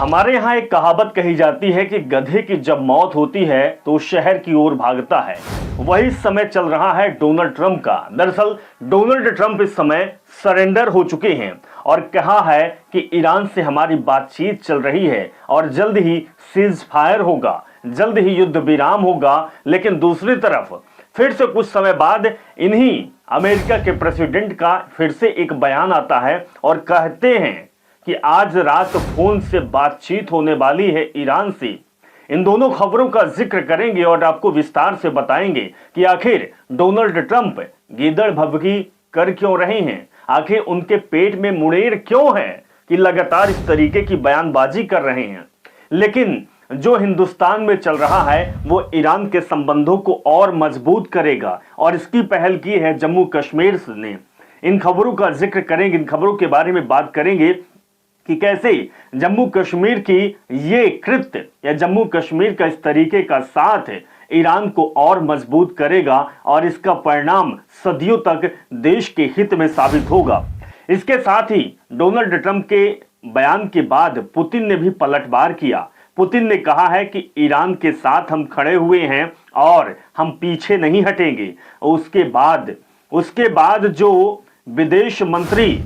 हमारे यहाँ एक कहावत कही जाती है कि गधे की जब मौत होती है तो शहर की ओर भागता है। वही समय चल रहा है डोनाल्ड ट्रंप का। दरअसल डोनाल्ड ट्रंप इस समय सरेंडर हो चुके हैं और कहा है कि ईरान से हमारी बातचीत चल रही है और जल्द ही सीज फायर होगा, जल्द ही युद्ध विराम होगा। लेकिन दूसरी तरफ फिर से कुछ समय बाद इन्हीं अमेरिका के प्रेसिडेंट का फिर से एक बयान आता है और कहते हैं कि आज रात फोन से बातचीत होने वाली है ईरान से। इन दोनों खबरों का जिक्र करेंगे और आपको विस्तार से बताएंगे कि आखिर डोनाल्ड ट्रंप गीदड़ भभकी कर क्यों रहे हैं, आखिर उनके पेट में मुड़ेर क्यों है कि लगातार इस तरीके की बयानबाजी कर रहे हैं। लेकिन जो हिंदुस्तान में चल रहा है वो ईरान के संबंधों को और मजबूत करेगा और इसकी पहल की है जम्मू कश्मीर ने। इन खबरों का जिक्र करेंगे, इन खबरों के बारे में बात करेंगे कि कैसे जम्मू कश्मीर की ये कृत्य या जम्मू कश्मीर का इस तरीके का साथ ईरान को और मजबूत करेगा और इसका परिणाम सदियों तक देश के हित में साबित होगा। इसके साथ ही डोनाल्ड ट्रंप के बयान के बाद पुतिन ने भी पलटवार किया। पुतिन ने कहा है कि ईरान के साथ हम खड़े हुए हैं और हम पीछे नहीं हटेंगे। उसके बाद जो विदेश मंत्री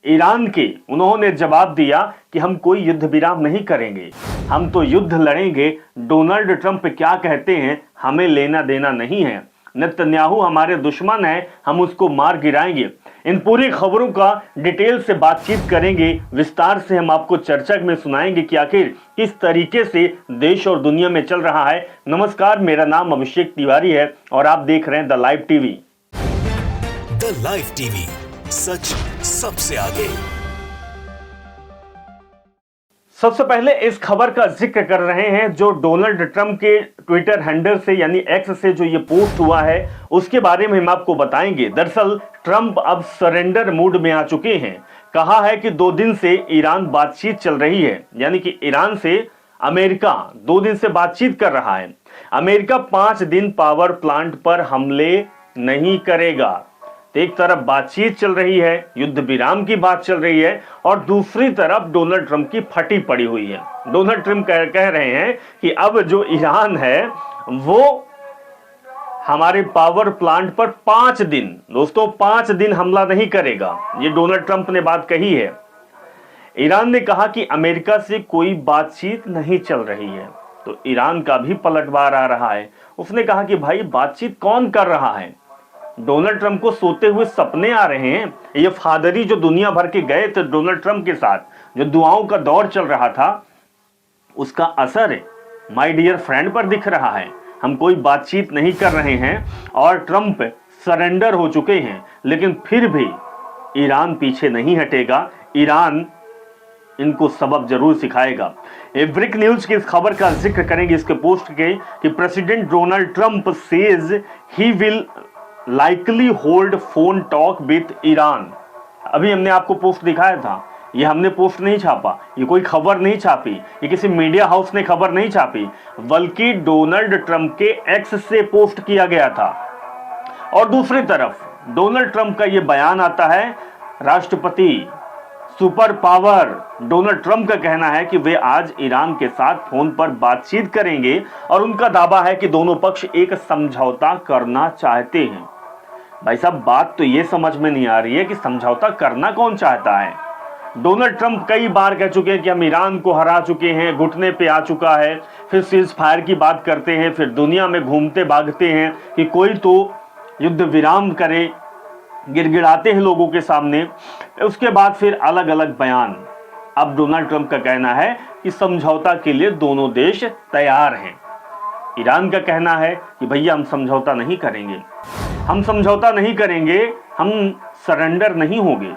ईरान के, उन्होंने जवाब दिया कि हम कोई युद्ध विराम नहीं करेंगे, हम तो युद्ध लड़ेंगे। डोनाल्ड ट्रंप क्या कहते हैं हमें लेना देना नहीं है। नेतन्याहू हमारे दुश्मन है, हम उसको मार गिराएंगे। इन पूरी खबरों का डिटेल से बातचीत करेंगे, विस्तार से हम आपको चर्चा में सुनाएंगे कि आखिर किस तरीके से देश और दुनिया में चल रहा है। नमस्कार, मेरा नाम अभिषेक तिवारी है और आप देख रहे हैं the live TV. The live TV, सच सबसे आगे। सबसे पहले इस खबर का जिक्र कर रहे हैं जो डोनाल्ड ट्रंप के ट्विटर हैंडल से यानी एक्स से जो ये पोस्ट हुआ है उसके बारे में हम आपको बताएंगे। दरअसल ट्रंप अब सरेंडर मूड में आ चुके हैं। कहा है कि 2 दिन से ईरान बातचीत चल रही है, यानी कि ईरान से अमेरिका 2 दिन से बातचीत कर रहा है। अमेरिका 5 दिन पावर प्लांट पर हमले नहीं करेगा। तो एक तरफ बातचीत चल रही है, युद्ध विराम की बात चल रही है और दूसरी तरफ डोनाल्ड ट्रंप की फटी पड़ी हुई है। डोनाल्ड ट्रंप कह रहे हैं कि अब जो ईरान है वो हमारे पावर प्लांट पर 5 दिन, दोस्तों 5 दिन हमला नहीं करेगा। ये डोनाल्ड ट्रंप ने बात कही है। ईरान ने कहा कि अमेरिका से कोई बातचीत नहीं चल रही है, तो ईरान का भी पलटवार आ रहा है। उसने कहा कि भाई बातचीत कौन कर रहा है? डोनाल्ड ट्रंप को सोते हुए सपने आ रहे हैं। ये फादरी जो दुनिया भर के गए थे डोनाल्ड ट्रंप के साथ, जो दुआओं का दौर चल रहा था, उसका असर माय डियर फ्रेंड पर दिख रहा है। हम कोई बातचीत नहीं कर रहे हैं और ट्रंप सरेंडर हो चुके हैं, लेकिन फिर भी ईरान पीछे नहीं हटेगा। ईरान इनको सबक जरूर सिखाएगा। ब्रेक न्यूज की इस खबर का जिक्र करेंगे इसके पोस्ट के कि president Donald Trump says he will likely hold phone talk with Iran. अभी हमने आपको पोस्ट दिखाया था, ये हमने पोस्ट नहीं छापा, ये कोई खबर नहीं छापी, ये किसी मीडिया हाउस ने खबर नहीं छापी, बल्कि डोनाल्ड ट्रंप के एक्स से पोस्ट किया गया था। और दूसरी तरफ डोनाल्ड ट्रंप का ये बयान आता है। राष्ट्रपति सुपर पावर डोनाल्ड ट्रंप का कहना है कि वे आज ईरान के साथ फोन पर बातचीत करेंगे और उनका दावा है कि दोनों पक्ष एक समझौता करना चाहते हैं। भाई साहब, बात तो ये समझ में नहीं आ रही है कि समझौता करना कौन चाहता है। डोनाल्ड ट्रंप कई बार कह चुके हैं कि हम ईरान को हरा चुके हैं, घुटने पे आ चुका है, फिर सीज फायर की बात करते हैं, फिर दुनिया में घूमते भागते हैं कि कोई तो युद्ध विराम करे, गिड़गिड़ाते हैं लोगों के सामने। उसके बाद फिर अलग अलग बयान। अब डोनाल्ड ट्रंप का कहना है कि समझौता के लिए दोनों देश तैयार हैं। ईरान का कहना है कि भैया हम समझौता नहीं करेंगे, हम समझौता नहीं करेंगे, हम सरेंडर नहीं होंगे।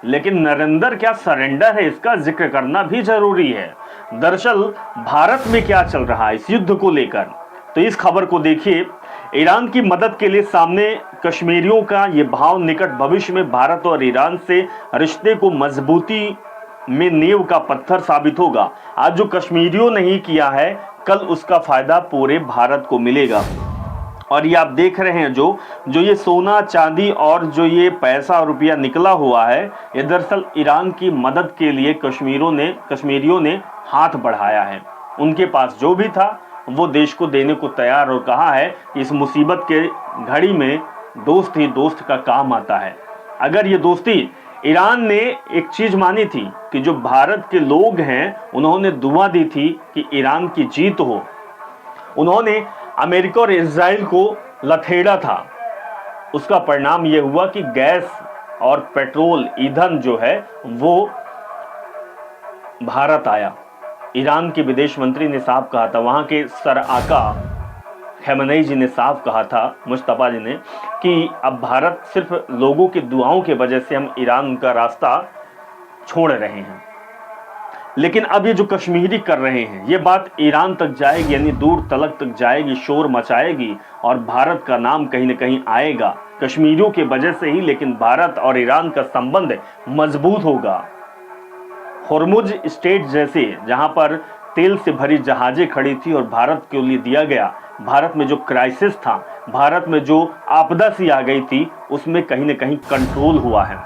लेकिन नरेंद्र क्या सरेंडर है, इसका जिक्र करना भी जरूरी है। दरअसल भारत में क्या चल रहा है इस युद्ध को लेकर, तो इस खबर को देखिए। ईरान की मदद के लिए सामने कश्मीरियों का ये भाव निकट भविष्य में भारत और ईरान से रिश्ते को मजबूती में नींव का पत्थर साबित होगा। आज जो कश्मीरियों ने ही किया है, कल उसका फायदा पूरे भारत को मिलेगा। और ये आप देख रहे हैं जो ये सोना चांदी और जो ये पैसा और रुपया निकला हुआ है, ये दरअसल ईरान की मदद के लिए कश्मीरियों ने हाथ बढ़ाया है। उनके पास जो भी था वो देश को देने को तैयार, और कहा है कि इस मुसीबत के घड़ी में दोस्त ही दोस्त का काम आता है। अगर ये दोस्ती, ईरान ने एक चीज मानी थी कि जो भारत के लोग हैं उन्होंने दुआ दी थी कि ईरान की जीत हो। उन्होंने अमेरिका और इजराइल को लथेड़ा था। उसका परिणाम यह हुआ कि गैस और पेट्रोल, ईंधन जो है वो भारत आया। ईरान के विदेश मंत्री ने साफ कहा था, वहां के सर आका खमेनेई जी ने साफ कहा था, मुस्तफा जी ने, कि अब भारत सिर्फ लोगों की दुआओं की वजह से हम ईरान का रास्ता छोड़ रहे हैं। लेकिन अब ये जो कश्मीरी कर रहे हैं, ये बात ईरान तक जाएगी, यानी दूर तलक तक जाएगी, शोर मचाएगी, और भारत का नाम कहीं ना कहीं आएगा कश्मीरियों की वजह से ही। लेकिन भारत और ईरान का संबंध मजबूत होगा। होर्मुज स्टेट जैसे, जहां पर तेल से भरी जहाजें खड़ी थी और भारत के लिए दिया गया, भारत में जो क्राइसिस था, भारत में जो आपदा सी आ गई थी, उसमें कहीं ना कहीं कंट्रोल हुआ है।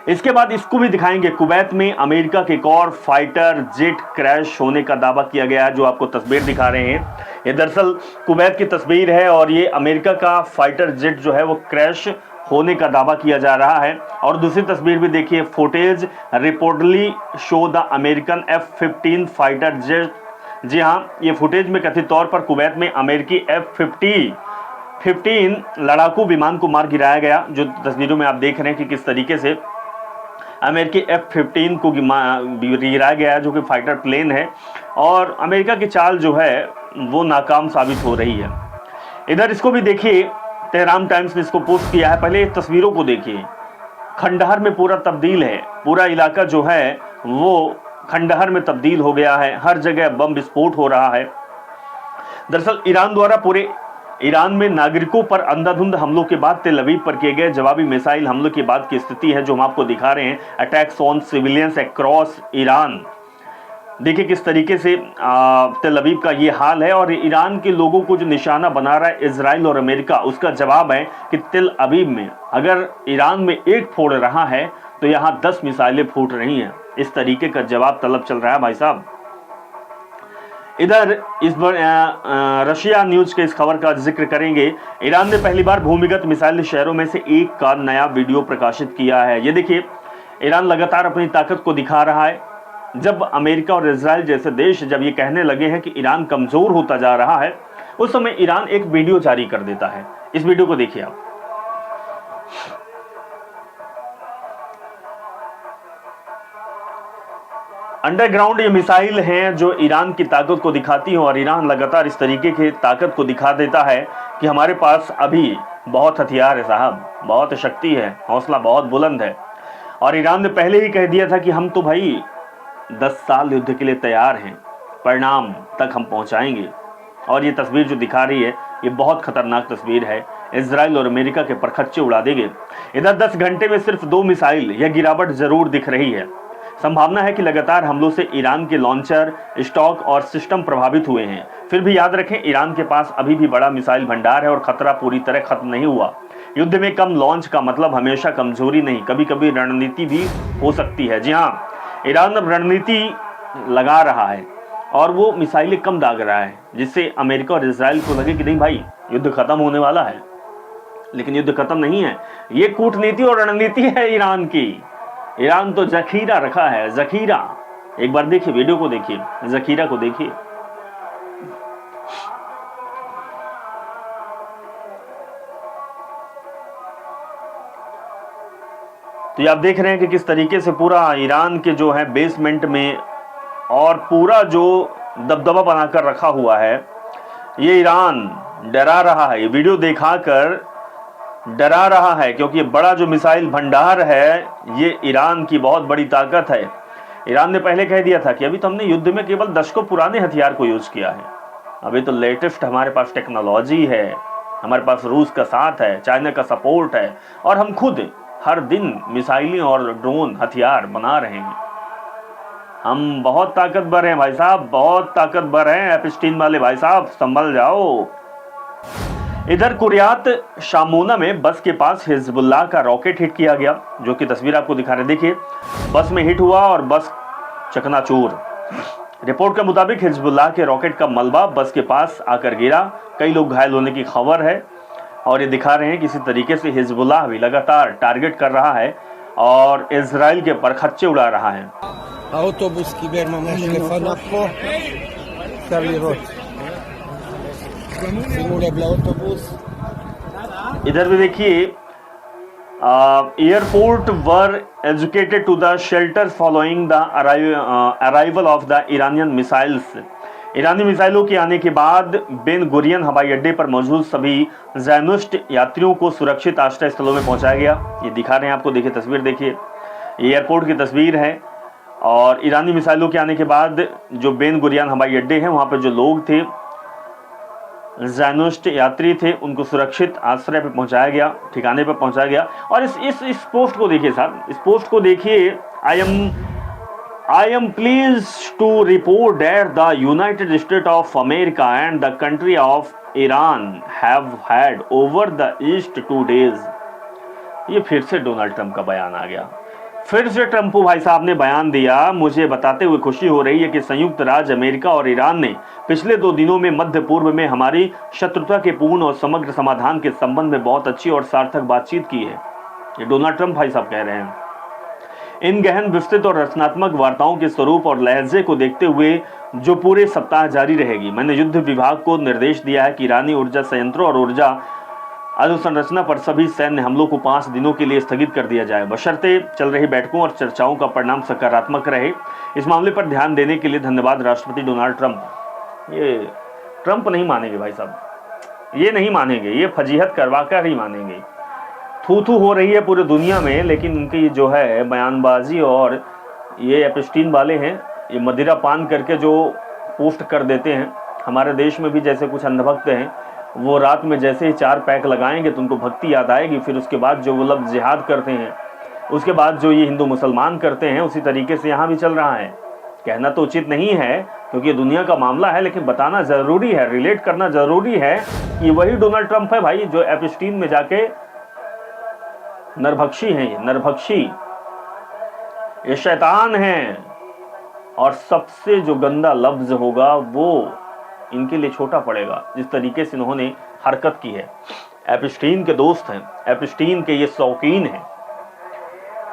इसके बाद इसको भी दिखाएंगे, कुवैत में अमेरिका के एक और फाइटर जेट क्रैश होने का दावा किया गया है। जो आपको तस्वीर दिखा रहे हैं, ये दरअसल कुवैत की तस्वीर है, और ये अमेरिका का फाइटर जेट जो है वो क्रैश होने का दावा किया जा रहा है। और दूसरी तस्वीर भी देखिए, footage reportedly show the American F-15 fighter jet. जी हाँ, ये फुटेज में कथित तौर पर कुवैत में अमेरिकी F-15 लड़ाकू विमान को मार गिराया गया। जो तस्वीरों में आप देख रहे हैं कि किस तरीके से अमेरिकी F-15 को गिराया गया है, जो कि फाइटर प्लेन है, और अमेरिका की चाल जो है वो नाकाम साबित हो रही है। इधर इसको भी देखिए, तेहरान टाइम्स ने इसको पोस्ट किया है। पहले तस्वीरों को देखिए, खंडहर में पूरा तब्दील है, पूरा इलाका जो है वो खंडहर में तब्दील हो गया है, हर जगह बम विस्फोट हो रहा है। दरअसल ईरान द्वारा पूरे ईरान में नागरिकों पर अंधाधुंध हमलों के बाद तेल अवीव पर किए गए जवाबी मिसाइल हमलों के बाद की स्थिति है, जो हम आपको दिखा रहे हैं। Attacks on civilians across Iran, देखिए किस तरीके से तेल अवीव का ये हाल है, और ईरान के लोगों को जो निशाना बना रहा है इजराइल और अमेरिका, उसका जवाब है कि तेल अवीव में अगर ईरान में एक फोड़ रहा है तो यहाँ 10 मिसाइलें फूट रही हैं। इस तरीके का जवाब तलब चल रहा है भाई साहब। इधर इस रशिया न्यूज के इस खबर का जिक्र करेंगे। ईरान ने पहली बार भूमिगत मिसाइल शहरों में से एक का नया वीडियो प्रकाशित किया है। ये देखिए, ईरान लगातार अपनी ताकत को दिखा रहा है। जब अमेरिका और इजराइल जैसे देश जब ये कहने लगे हैं कि ईरान कमजोर होता जा रहा है, उस समय ईरान एक वीडियो जारी कर देता है। इस वीडियो को देखिए आप। अंडरग्राउंड ये मिसाइल हैं जो ईरान की ताकत को दिखाती हैं, और ईरान लगातार इस तरीके की ताकत को दिखा देता है कि हमारे पास अभी बहुत हथियार है साहब, बहुत शक्ति है, हौसला बहुत बुलंद है। और ईरान ने पहले ही कह दिया था कि हम तो भाई 10 साल युद्ध के लिए तैयार हैं, परिणाम तक हम पहुंचाएंगे। और ये तस्वीर जो दिखा रही है, ये बहुत खतरनाक तस्वीर है, इजराइल और अमेरिका के परखच्चे उड़ा देंगे। इधर 10 घंटे में सिर्फ 2 मिसाइल, यह गिरावट जरूर दिख रही है। संभावना है कि लगातार हमलों से ईरान के लॉन्चर, स्टॉक और सिस्टम प्रभावित हुए हैं। फिर भी याद रखें, ईरान के पास अभी भी बड़ा मिसाइल भंडार है और खतरा पूरी तरह खत्म नहीं हुआ। युद्ध में कम लॉन्च का मतलब हमेशा कमजोरी नहीं, कभी कभी रणनीति भी हो सकती है। जी हाँ, ईरान अब रणनीति लगा रहा है और वो मिसाइलें कम दाग रहा है, जिससे अमेरिका और इजराइल को लगे कि नहीं भाई युद्ध खत्म होने वाला है। लेकिन युद्ध खत्म नहीं है, ये कूटनीति और रणनीति है ईरान की। ईरान तो जखीरा रखा है, जखीरा। एक बार देखिए, वीडियो को देखिए, जखीरा को देखिए। तो ये आप देख रहे हैं कि किस तरीके से पूरा ईरान के जो है बेसमेंट में और पूरा जो दबदबा बनाकर रखा हुआ है, ये ईरान डरा रहा है। ये वीडियो दिखाकर डरा रहा है, क्योंकि ये बड़ा जो मिसाइल भंडार है, ये ईरान की बहुत बड़ी ताकत है। ईरान ने पहले कह दिया था कि अभी तो हमने युद्ध में केवल दशकों पुराने हथियार को यूज किया है, अभी तो लेटेस्ट हमारे पास टेक्नोलॉजी है, हमारे पास रूस का साथ है, चाइना का सपोर्ट है, और हम खुद हर दिन मिसाइलें और ड्रोन हथियार बना रहे हैं। हम बहुत ताकतवर हैं भाई साहब, बहुत ताकतवर हैं। F-15 वाले भाई साहब, संभल जाओ। इधर कुरियात शामोना में बस के पास हिजबुल्लाह का रॉकेट हिट किया गया, जो कि तस्वीर आपको दिखा रहे। देखिए, बस में हिट हुआ और बस चकनाचूर। रिपोर्ट के मुताबिक हिजबुल्लाह के रॉकेट का मलबा बस के पास आकर गिरा। कई लोग घायल होने की खबर है और ये दिखा रहे हैं किसी तरीके से हिजबुल्लाह भी लगातार टारगेट कर रहा है और इजराइल के परखच्चे उड़ा रहा है। האוטובוס קיבל ממש לפניו פה, אפשר לראות. שימו לב לאוטובוס. इधर भी देखिए, airport were evacuated to the shelter following the arrival of the Iranian missiles. ईरानी मिसाइलों के आने के बाद बेन गुरियन हवाई अड्डे पर मौजूद सभी ज़ायनिस्ट यात्रियों को सुरक्षित आश्रय स्थलों में पहुंचाया गया। ये दिखा रहे हैं आपको, देखिए तस्वीर, देखिए एयरपोर्ट की तस्वीर है। और ईरानी मिसाइलों के आने के बाद जो बेन गुरियन हवाई अड्डे हैं, वहां पर जो लोग थे, ज़ायनिस्ट यात्री थे, उनको सुरक्षित आश्रय पे पहुंचाया गया, ठिकाने पे पहुंचाया गया। और इस पोस्ट को देखिए साहब, इस पोस्ट को देखिए। I am pleased to report that the United States of America and the country of Iran have had over the last 2 days। ये फिर से डोनाल्ड ट्रंप का बयान आ गया। फिर से ट्रंप भाई साहब ने बयान दिया। मुझे बताते हुए खुशी हो रही है कि संयुक्त राज्य अमेरिका और ईरान ने पिछले 2 दिनों में मध्य पूर्व में हमारी शत्रुता के पूर्ण और समग्र समाधान के संबंध में बहुत अच्छी और सार्थक बातचीत की है। ये डोनाल्ड ट्रंप भाई साहब कह रहे हैं। इन गहन, विस्तृत और रचनात्मक वार्ताओं के स्वरूप और लहजे को देखते हुए जो पूरे सप्ताह जारी रहेगी, मैंने युद्ध विभाग को निर्देश दिया है कि ईरानी ऊर्जा संयंत्रों और ऊर्जा अधोसंरचना पर सभी सैन्य हमलों को 5 दिनों के लिए स्थगित कर दिया जाए, बशर्ते चल रही बैठकों और चर्चाओं का परिणाम सकारात्मक रहे। इस मामले पर ध्यान देने के लिए धन्यवाद राष्ट्रपति डोनाल्ड ट्रंप। ये ट्रंप नहीं मानेंगे भाई साहब, ये नहीं मानेंगे, ये फजीहत करवा कर ही मानेंगे। थू थू हो रही है पूरी दुनिया में, लेकिन उनकी जो है बयानबाजी, और ये एपस्टीन वाले हैं, ये मदिरा पान करके जो पोस्ट कर देते हैं। हमारे देश में भी जैसे कुछ अंधभक्त हैं, वो रात में जैसे ही 4 पैक लगाएंगे तो उनको भक्ति याद आएगी, फिर उसके बाद जो वो लफ्ज़ जिहाद करते हैं, उसके बाद जो ये हिंदू मुसलमान करते हैं, उसी तरीके से यहाँ भी चल रहा है। कहना तो उचित नहीं है क्योंकि ये दुनिया का मामला है, लेकिन बताना ज़रूरी है, रिलेट करना ज़रूरी है कि वही डोनाल्ड ट्रंप है भाई जो एपस्टीन में जाके नरभक्षी हैं, ये नरभक्षी, ये शैतान हैं। और सबसे जो गंदा लफ्ज होगा वो इनके लिए छोटा पड़ेगा, जिस तरीके से इन्होंने हरकत की है। एपस्टीन के दोस्त हैं, एपस्टीन के ये शौकीन हैं।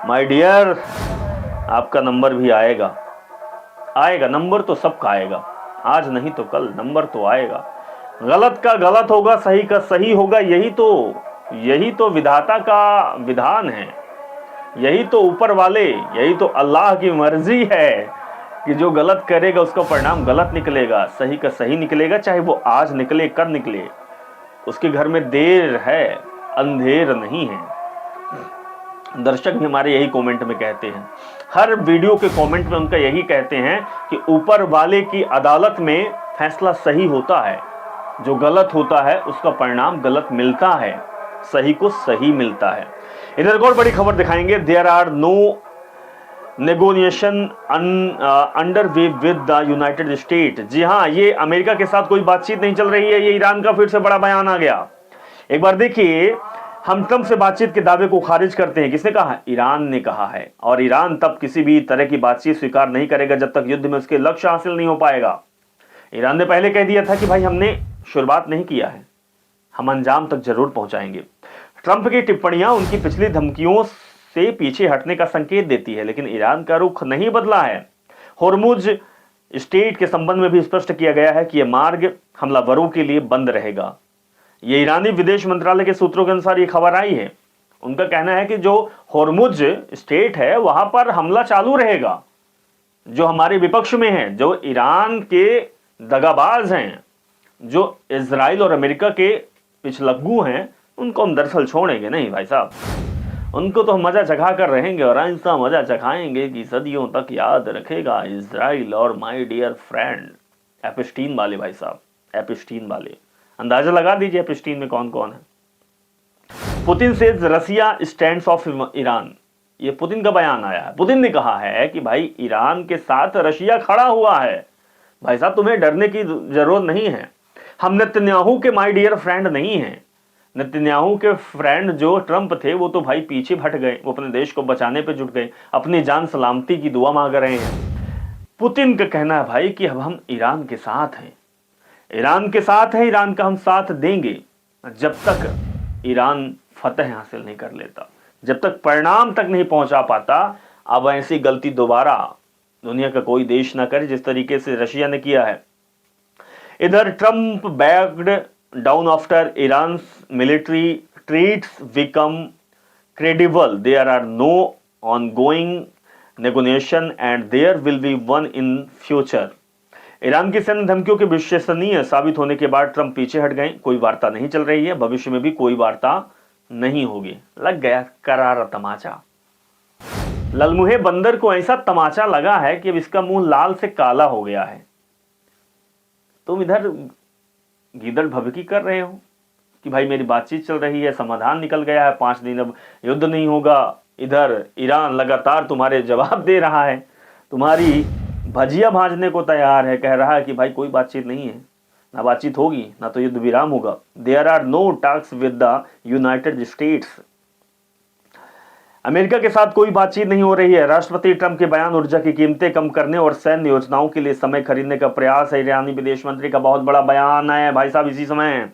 माय डियर, आपका नंबर भी आएगा, आएगा नंबर तो सबका आएगा, आज नहीं तो कल नंबर तो आएगा। गलत का गलत होगा, सही का सही होगा, यही तो विधाता का विधान है, यही तो ऊपर वाले, यही तो अल्लाह की मर्जी है कि जो गलत करेगा उसका परिणाम गलत निकलेगा, सही का सही निकलेगा, चाहे वो आज निकले कल निकले। उसके घर में देर है, अंधेर नहीं है। दर्शक भी हमारे यही कमेंट में कहते हैं, हर वीडियो के कमेंट में उनका यही कहते हैं कि ऊपर वाले की अदालत में फैसला सही होता है, जो गलत होता है उसका परिणाम गलत मिलता है, सही को सही मिलता है। इधर एक और बड़ी खबर दिखाएंगे। There are no negotiation under way with the United State. जी हाँ, ये अमेरिका के साथ कोई बातचीत नहीं चल रही है। ये ईरान का फिर से बड़ा बयान आ गया। एक बार देखिए, हम ट्रंप से बातचीत के दावे को खारिज करते हैं। किसने कहा? ईरान ने कहा है। और ईरान तब किसी भी तरह की बातचीत स्वीकार नहीं करेगा जब तक युद्ध में उसके लक्ष्य हासिल नहीं हो पाएगा। ईरान ने पहले कह दिया था कि भाई हमने शुरुआत नहीं किया है, हम अंजाम तक जरूर पहुंचाएंगे। ट्रंप की टिप्पणियां उनकी पिछली धमकियों से पीछे हटने का संकेत देती है, लेकिन ईरान का रुख नहीं बदला है। होर्मुज स्ट्रेट के संबंध में भी स्पष्ट किया गया है कि यह मार्ग हमलावरों के लिए बंद रहेगा। ये ईरानी विदेश मंत्रालय के सूत्रों के अनुसार ये खबर आई है। उनका कहना है कि जो होर्मुज स्ट्रेट है वहां पर हमला चालू रहेगा। जो हमारे विपक्ष में हैं, जो ईरान के दगाबाज हैं, जो इजराइल और अमेरिका के पिछलग्गू हैं, उनको हम दरअसल छोड़ेंगे नहीं भाई साहब। उनको तो हम मजा चखा कर रहेंगे और ऐसा मजा चखाएंगे कि सदियों तक याद रखेगा इजराइल और माय डियर फ्रेंड। एपस्टीन वाले भाई साहब, एपस्टीन वाले। अंदाजा लगा दीजिए एपस्टीन में कौन कौन है। पुतिन से रसिया स्टैंड्स ऑफ ईरान, ये पुतिन का बयान आया है। पुतिन ने कहा है कि भाई ईरान के साथ रशिया खड़ा हुआ है। भाई साहब, तुम्हें डरने की जरूरत नहीं है। हम नेतन्याहू के माय डियर फ्रेंड नहीं हैं। नेतन्याहू के फ्रेंड जो ट्रंप थे वो तो भाई पीछे हट गए, वो अपने देश को बचाने पे जुट गए, अपनी जान सलामती की दुआ मांग रहे हैं। पुतिन का कहना है भाई कि अब हम ईरान के साथ हैं, ईरान के साथ है, ईरान का हम साथ देंगे जब तक ईरान फतह हासिल नहीं कर लेता, जब तक परिणाम तक नहीं पहुंचा पाता। अब ऐसी गलती दोबारा दुनिया का कोई देश ना करे जिस तरीके से रशिया ने किया है। इधर Trump backed down after Iran military threats become credible, there are no ongoing negotiation and there will be one in future. Iran की सैन्य धमकियों के विश्वसनीय साबित होने के बाद ट्रंप पीछे हट गए, कोई वार्ता नहीं चल रही है, भविष्य में भी कोई वार्ता नहीं होगी। लग गया करारा तमाचा। ललमुहे बंदर को ऐसा तमाचा लगा है कि अब इसका मुंह लाल से काला हो गया है। तुम इधर गीदड़ भभकी कर रहे हो कि भाई मेरी बातचीत चल रही है, समाधान निकल गया है, 5 दिन अब युद्ध नहीं होगा। इधर ईरान लगातार तुम्हारे जवाब दे रहा है, तुम्हारी भजिया भाजने को तैयार है, कह रहा है कि भाई कोई बातचीत नहीं है, ना बातचीत होगी ना तो युद्ध विराम होगा। There are no talks with the United States. America के साथ कोई बातचीत नहीं हो रही है। राष्ट्रपति ट्रंप के बयान ऊर्जा की कीमतें कम करने और सैन्य योजनाओं के लिए समय खरीदने का प्रयास है। ईरानी विदेश मंत्री का बहुत बड़ा बयान है भाई साहब इसी समय,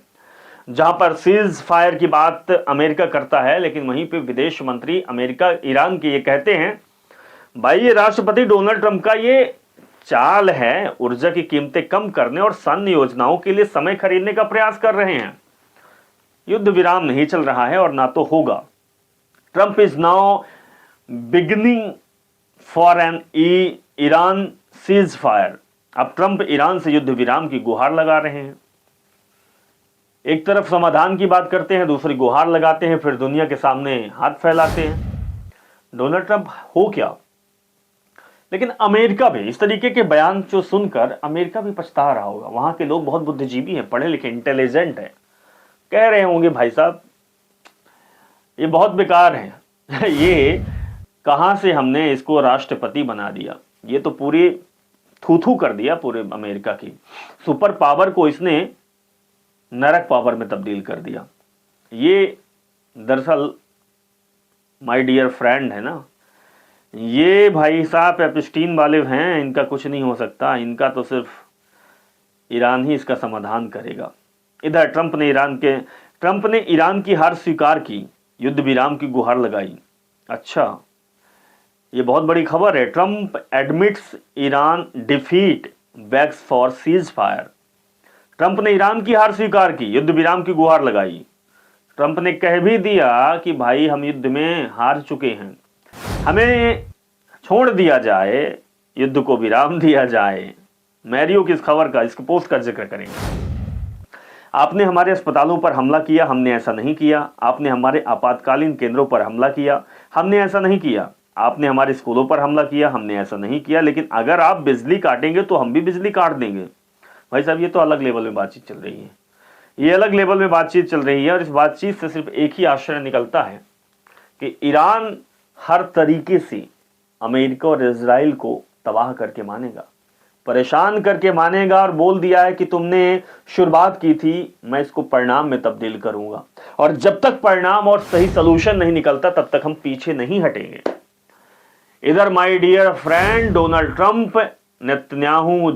जहां पर सीज फायर की बात अमेरिका करता है, लेकिन वहीं पे विदेश मंत्री अमेरिका ईरान के ये कहते हैं भाई ये राष्ट्रपति डोनाल्ड ट्रंप का ये चाल है, ऊर्जा की कीमतें कम करने और सैन्य योजनाओं के लिए समय खरीदने का प्रयास कर रहे हैं। युद्ध विराम नहीं चल रहा है और ना तो होगा। Trump is now beginning for an Iran ceasefire. अब ट्रंप ईरान से युद्ध विराम की गुहार लगा रहे हैं। एक तरफ समाधान की बात करते हैं, दूसरी गुहार लगाते हैं, फिर दुनिया के सामने हाथ फैलाते हैं। डोनाल्ड ट्रंप हो क्या? लेकिन अमेरिका भी इस तरीके के बयान जो सुनकर अमेरिका भी पछता रहा होगा। वहां के लोग बहुत बुद्धिजीवी हैं, पढ़े लिखे, इंटेलिजेंट हैं, कह रहे होंगे भाई साहब ये बहुत बेकार है ये कहां से हमने इसको राष्ट्रपति बना दिया, ये तो पूरी थू कर दिया पूरे अमेरिका की सुपर पावर को इसने नरक पावर में तब्दील कर दिया। ये दरअसल माय डियर फ्रेंड है ना, ये भाई साहब एप्स्टीन वाले हैं, इनका कुछ नहीं हो सकता, इनका तो सिर्फ ईरान ही इसका समाधान करेगा। इधर ट्रंप ने ईरान की हार स्वीकार की, युद्ध विराम की गुहार लगाई। अच्छा ये बहुत बड़ी खबर है। Trump admits Iran defeat backs for ceasefire. Trump ने ईरान की हार स्वीकार की, युद्ध विराम की गुहार लगाई। ट्रंप ने कह भी दिया कि भाई हम युद्ध में हार चुके हैं, हमें छोड़ दिया जाए, युद्ध को विराम दिया जाए। मैरियो की इस खबर का, इसके पोस्ट का जिक्र करेंगे। आपने हमारे अस्पतालों पर हमला किया, हमने ऐसा नहीं किया। आपने हमारे आपातकालीन केंद्रों पर हमला किया, हमने ऐसा नहीं किया। आपने हमारे स्कूलों पर हमला किया, हमने ऐसा नहीं किया। लेकिन अगर आप बिजली काटेंगे तो हम भी बिजली काट देंगे। भाई साहब ये तो अलग लेवल में बातचीत चल रही है, ये अलग लेवल में बातचीत चल रही है। और इस बातचीत से सिर्फ एक ही आश्चर्य निकलता है कि ईरान हर तरीके से अमेरिका और इजराइल को तबाह करके मानेगा, परेशान करके मानेगा, और बोल दिया है कि तुमने शुरुआत की थी, मैं इसको परिणाम में तब्दील करूंगा। और जब तक परिणाम और सही सलूशन नहीं निकलता तब तक हम पीछे नहीं हटेंगे। इधर my dear friend Donald Trump, Netanyahu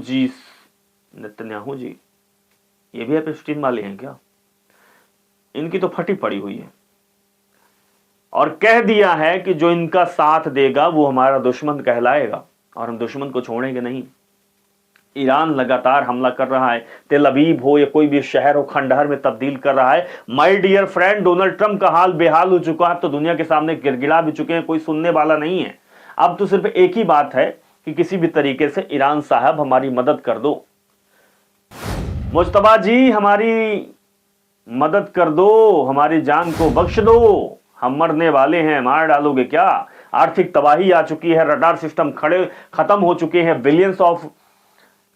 ji ये भी एप्स्टीन वाले हैं क्या? इनकी तो फटी पड़ी हुई है। और कह दिया है कि जो इनका साथ देगा वो हमारा दुश्मन कहलाएगा और हम दुश्मन को छोड़ेंगे नहीं। ईरान लगातार हमला कर रहा है, तेल अवीव हो या कोई भी शहर हो, खंडहर में तब्दील कर रहा है। My dear friend Donald Trump का हाल बेहाल हो चुका है, तो दुनिया के सामने गिड़गिड़ा भी चुके हैं, कोई सुनने वाला नहीं है। अब तो सिर्फ एक ही बात है कि किसी भी तरीके से ईरान साहब हमारी मदद कर दो, मुज्तबा जी हमारी मदद कर दो, हमारी जान को बख्श दो, हम मरने वाले हैं, मार डालोगे क्या? आर्थिक तबाही आ चुकी है, रडार सिस्टम खत्म हो चुके हैं, बिलियंस ऑफ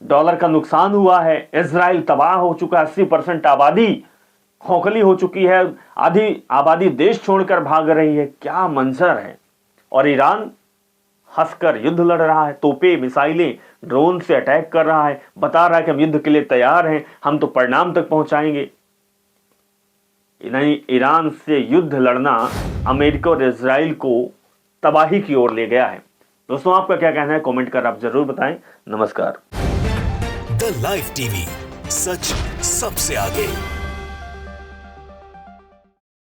डॉलर का नुकसान हुआ है, इजराइल तबाह हो चुका है, 80% आबादी खोखली हो चुकी है, आधी आबादी देश छोड़कर भाग रही है। क्या मंजर है। और ईरान हंसकर युद्ध लड़ रहा है, तोपें, मिसाइलें, ड्रोन से अटैक कर रहा है, बता रहा है कि हम युद्ध के लिए तैयार हैं, हम तो परिणाम तक पहुंचाएंगे। नहीं, ईरान से युद्ध लड़ना अमेरिका और इजराइल को तबाही की ओर ले गया है। दोस्तों, आपका क्या कहना है कमेंट कर आप जरूर बताएं। नमस्कार। द लाइव टीवी, सच सबसे आगे।